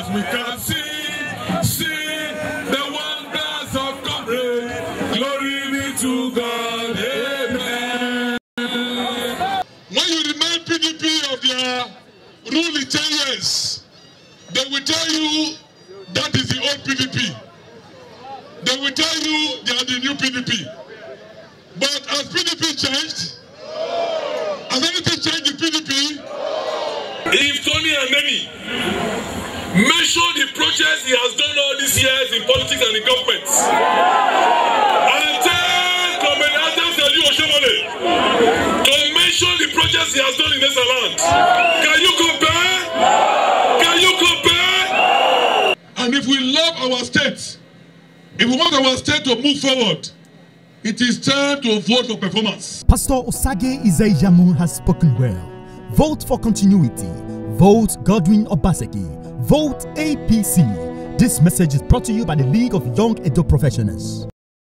We can see the wonders of God. Glory be to God. Amen. When you remind PDP of their rule in 10 years, they will tell you that is the old PDP. They will tell you they are the new PDP. But has PDP changed? Has anything changed in PDP? If Tony Aneni mention the projects he has done all these years in politics and in government, and tell Comrade Adams Aliu Oshiomhole to mention the projects he has done in this land, can you compare? Can you compare? And if we love our state, if we want our state to move forward, it is time to vote for performance. Pastor Osage Ize-Iyamu has spoken well. Vote for continuity. Vote Godwin Obaseki. Vote APC. This message is brought to you by the League of Young Edo Professionals.